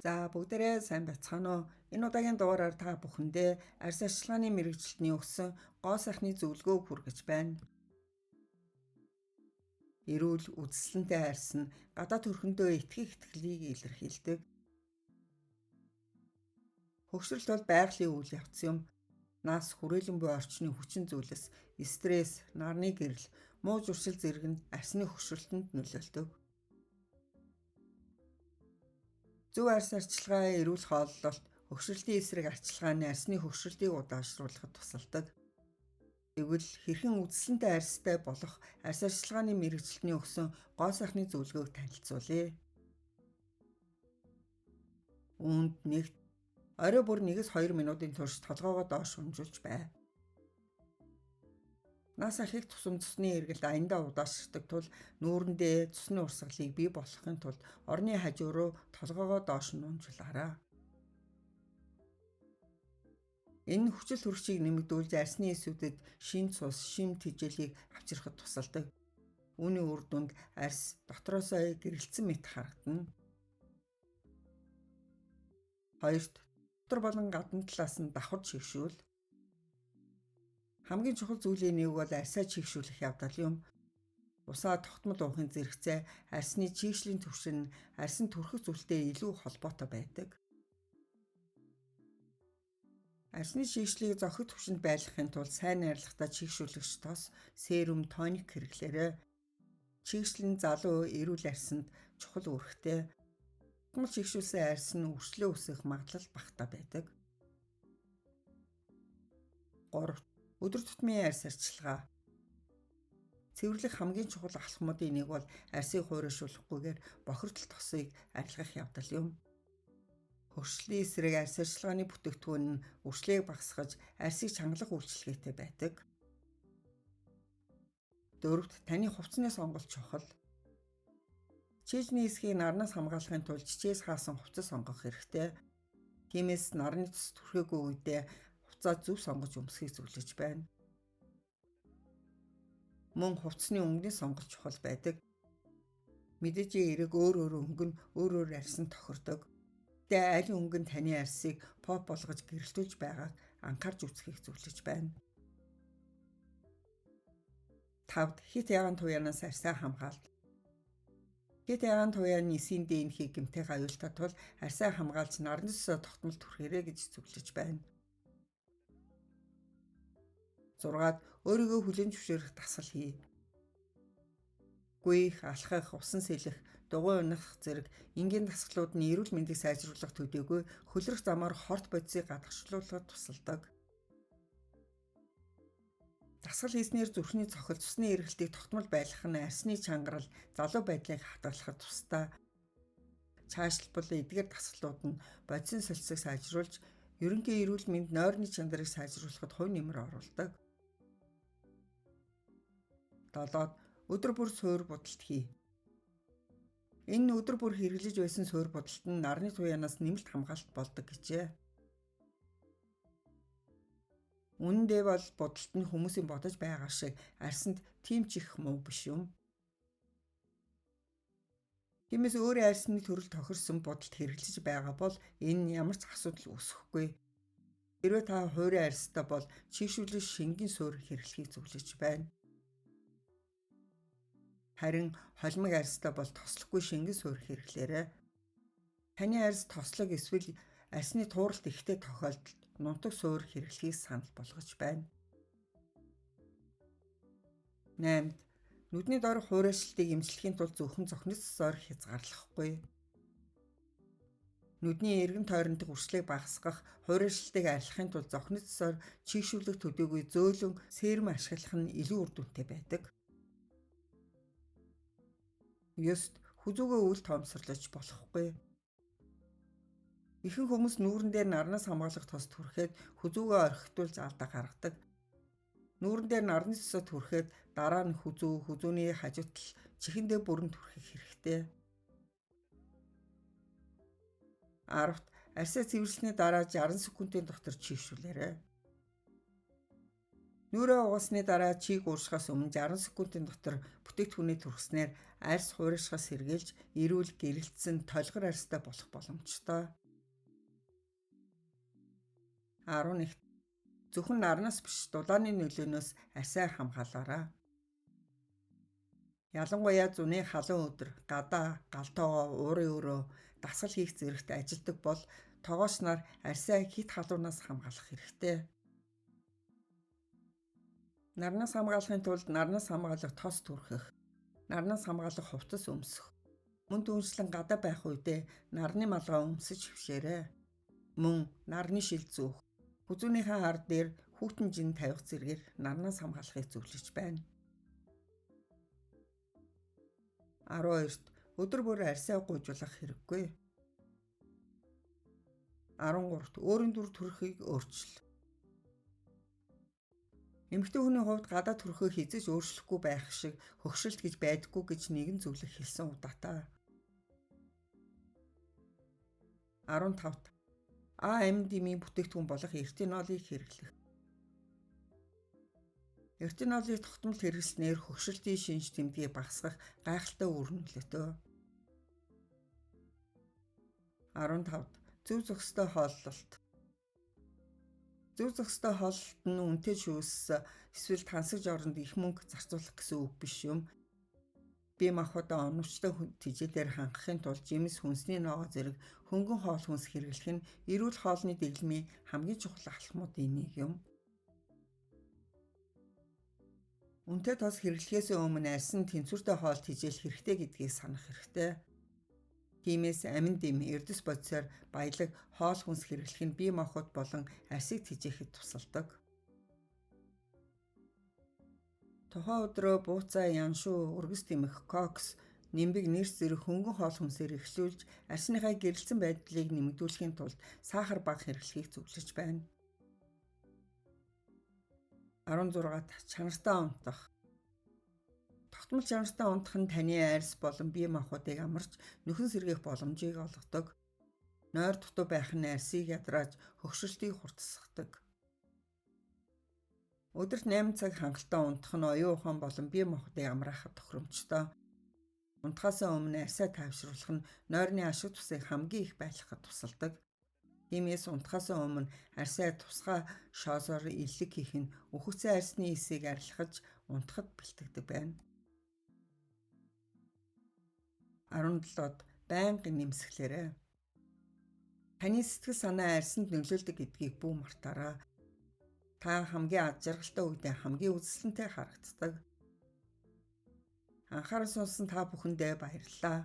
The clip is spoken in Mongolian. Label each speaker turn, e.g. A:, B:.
A: За бүгдээрээ сайн байцгаана уу? Энэ удаагийн дугаараар та бүхэндээ арьс арчилгааны мэрэгчлэлтний өгсөн гоо сайхны зөвлөгөөг хүргэж байна. Эрүүл үзэсгэлэнтэй арьс нь гадаад төрхөндөө итгэх итгэлийг илэрхийлдэг. Хөгшрөлт бол байгалийн үйл явц юм. Нас, хүрээлэн буй орчны хүчин зүйлс, стресс, нарны гэрэл, муу зуршил зэрэг нь арьсны хөгшрөлтөнд нөлөөлдөг. Зөв арьс арчилгаа эрүүл хооллолт хөгшрөлтийн эсрэг арчилгаа нь арьсны хөгшрөлтийг удаашруулахад тусалдаг. Тэгвэл хэрхэн үзэсгэлэнтэй арьстай болох арьс арчилгааны мэрэгчлэлтний өгсөн гоо сайхны зөвлөгөөг танилцуулъя. Үүнд нэгт орой бүр 1-2 минутын турш толгоогоо доош хөнжүүлж бай. Нас архийг тусам цусны эргэлт аяндаа удаашрдаг тул нүүрэндээ цусны урсгалыг бий болгохын тулд орны хажуу руу толгоогоо доош нь унжуулаарай. Энэ хүчил төрөгчийг нэмэгдүүлж арьсны эсүүдэд шин цус, шим тэжээлийг авчрахад тусалдаг. Үүний үр дүнд арьс дотроосоо гэрэлтсэн мэт харагдана. Хоёрт дотор болон гадна талаас нь давхар чигшүүл. Хамгийн чухал зүйлийн нэг бол арьсаа чигшүүлэх явдал юм. Усаа тогтмол уухын зэрэгцээ арьсны чигшлийн түвшин нь арьсан төрхөх зүйлтэй илүү холбоотой байдаг. Арьсны чигшлийг зохих түвшинд байлгахын тулд сайн найрлагатай чигшүүлэгч тос, серум, тоник хэрэглээрэй. Чигшлийн залуу эрүүл арьсанд чухал үүрэгтэй. Тогтмол чигшүүлсэн арьс нь өршлөө үсэх магадлал багтаа байдаг. 3. Өдөр тутмын арьс арчилгаа. Цэвэрлэх хамгийн чухал алхмуудын нэг бол арьсыг хуурайшуулахгүйгээр бохирдол тосыг арилгах явдал юм. Хөршлийн эсрэг арьс арчилгааны бүтээгдэхүүн нь өршлийг багасгаж арьсыг чангалах үйлчилгээтэй байдаг. 4. Таны хувцсны сонголт чухал. Чийжний эсхийг нарнаас хамгаалахын тулд чичээс хаасан хувцас сонгох хэрэгтэй. Тиймээс нарны цус түрхээгүй үедээ хувцас зөв сонгож өмсөхийг зөвлөж байна. Мөн хувцсны өнгөний сонголт чухал байдаг. Мэдээжээ эрэг өөр өнгө нь өөр арьсанд тохирдог. Тэ аль өнгө нь таны арьсыг поп болгож гэрэлтүүлж байгааг анхаарч үзэхийг зөвлөж байна. 5. Хит ягаан туяанаас арьсаа хамгаалт. Хит ягаан туяаны эсийн дээнхийг гэмтэх аюултай тул арьсаа хамгаалж нарны цусаа тогтмол түрхээрэй гэж зөвлөж байна. 6. Өөрийгөө хүлээн зөвшөөрөх дасгал хий. Гүйх, алхах, усан сэлэх, дугуй унах зэрэг энгийн дасгалууд нь эрүүл мэндийг сайжруулах төдийгүй хөлрөх замаар хорт бодисыг гадагшлуулахад тусалдаг. Дасгал хийснээр зүрхний цохол, цусны эргэлтийг тогтмол байлгах нь арьсны чангарал, залуу байдлыг хадгалахад тустай. Цаашлбал эдгээр дасгалууд нь бодисын солилцоог сайжруулж, ерөнхий эрүүл мэнд нойрны чанарыг сайжруулахад хувь нэмэр оруулдаг. 7. Өдөр бүр суур будалт хий. Энэ өдөр бүр хэрэглэж байсан суур будалт нь нарны туяанаас нэмэлт хамгаалалт болдог гэжээ. Үүндээ бол будалт нь хүмүүсийн бодож байгаа шиг арьсанд тийм ч их муу биш юм. Тиймээс өөрийн арьсны төрөл тохирсон будалт хэрэглэж байгаа бол энэ ямар ч асуудал үүсэхгүй. Хэрвээ та хуурай арьстай бол чигшүүлж шингэн суур хэрэглэхийг зөвлөж байна. Харин холимог арьстай бол тослохгүй шингэн суур хэрэглээрэй. Таны арьс тослог эсвэл арьсны тууралт ихтэй тохиолдолд нунтаг суур хэрэглэхийг санал болгож байна. 8. Нүдний дор хуурайшлтыг эмчлэхийн тулд зөвхөн цохны цусаар хязгаарлахгүй. Нүдний эргэн тойрон дэх үрслийг багасгах, хуурайшлтыг арилгахын тулд цохны цусаар чигшүүлэх төдийгүй зөөлөн серум ашиглах нь илүү үр дүнтэй байдаг. 9. Хүзүүгээ үл тоомсорлож болохгүй. Ихэнх хүмүүс нүүрэн дээр нарнаас хамгаалах тос түрхэхэд хүзүүгээ орхитуулж алдаа гаргадаг. Нүүрэн дээр нарны цусаа түрхэхэд дараа нь хүзүүний хажуутал чихэндээ бүрэн түрхэх хэрэгтэй. 10. Арьсаа цэвэрлсэний дараа 60 секундын дотор чигшүүлээрэй. Нүрээ угаасны дараа чийг ууршихаас өмнө 60 секундын дотор бүтээгдэхүүний түргснээр арьс хуурайшгаас сэргийлж эрүүл гэрэлтсэн толгор арьстай болох боломжтой. 11. Зөвхөн нарнаас биш дулааны нөлөөнөөс арьсаа хамгаалаарай. Ялангуяа зуны халуун өдөр гадаа, галтоогоо, уурын өрөө дасгал хийх зэрэгт ажилдаг бол тогооч нар арьсаа хит халуунаас хамгаалах хэрэгтэй. Нарнаас хамгаалахын тулд нарнаас хамгаалах тос түрхэх, нарнаас хамгаалах хувцас өмсөх, мөн түншлэн гадаа байх үедээ нарны малгай өмсөж хөвшөөрэй. Мөн нарны шил зүүх, хүзүүнийхээ хар дээр хүүтэн жин тавих зэргээр нарнаас хамгаалахыг зөвлөж байна. 12-т өдөр бүр арьсаа гуйжуулах хэрэггүй. 13-т өөрийн дүр төрхийг өөрчил. Эмэгтэй хүний хувьд гадаа төрхөө хизэж өөрчлөхгүй байх шиг хөгшилт гэж байдаггүй гэж нэгэн зөвлөх хэлсэн удаатай. 15-т АМД-ийн бүтээгдэхүүн болох ретинолыг хэрэглэх. Ретинолыг тогтмол хэрэглэснээр хөгшилтийн шинж тэмдгийг багасгах гайхалтай үр нөлөөтэй. 15-д зөв зохистой хооллолт. Зөв зохистой хооллолт нь үнэтэй шүүс эсвэл тансаг жоронд их мөнгө зарцуулах гэсэн үг биш юм. Бие махбодоо оновчтой тэжээлээр хангахын тулд жимс хүнсний ногоо зэрэг хөнгөн хоол хүнс хэрэглэх нь эрүүл хоолны дэглэмийн хамгийн чухал алхмуудын нэг юм. Үнэтэй тос хэрэглэхээс өмнө арьс нь тэнцвэртэй хоол тэжээл хэрэгтэй гэдгийг санах хэрэгтэй. Тиймээс амин дэм, эрдэс бодисоор баялаг хоол хүнс хэрэглэх нь бие махбод болон арьсыг тэжээхэд тусалдаг. Тухайн өдрөө бууцаа, яншуу, ургас тэмэх, кокс, нимбэг нэрс зэрэг хөнгөн хоол хүнсээр эхлүүлж арьсныхаа гэрэлцэн байдлыг нэмэгдүүлэхийн тулд сахар бага хэрэглэхийг зөвлөж байна. 16-т чанартай унтах. Тогтмол чанартай унтах нь таны арьс болон бие махбодыг амарч нөхөн сэргээх боломжийг олгодог. Нойр дутуу байх нь арьсыг ядрааж хөгшилтийг хурдсахдаг. Өдөрт 8 цаг хангалттай унтах нь оюун ухаан болон бие махбодыг амраахад тохиромжтой. Унтахаас өмнө арьсаа тайвшруулах нь нойрны ашиг тусыг хамгийн их байлгахад тусалдаг. Тиймээс унтахаас өмнө арьсаа тусгай шоосоор илэг хийх нь үхэгцэн арьсны эсийг арилгаж унтахад бэлтгэдэг байна. 17-д байнгын нэмсгэлээрэй. Таны сэтгэл санаа арьсанд нөлөөлдөг гэдгийг бүү мартаарай. Та хамгийн аз жаргалтай үедээ хамгийн үзэсгэлэнтэй харагддаг. Анхаарал сонсон та бүхэндээ баярлалаа.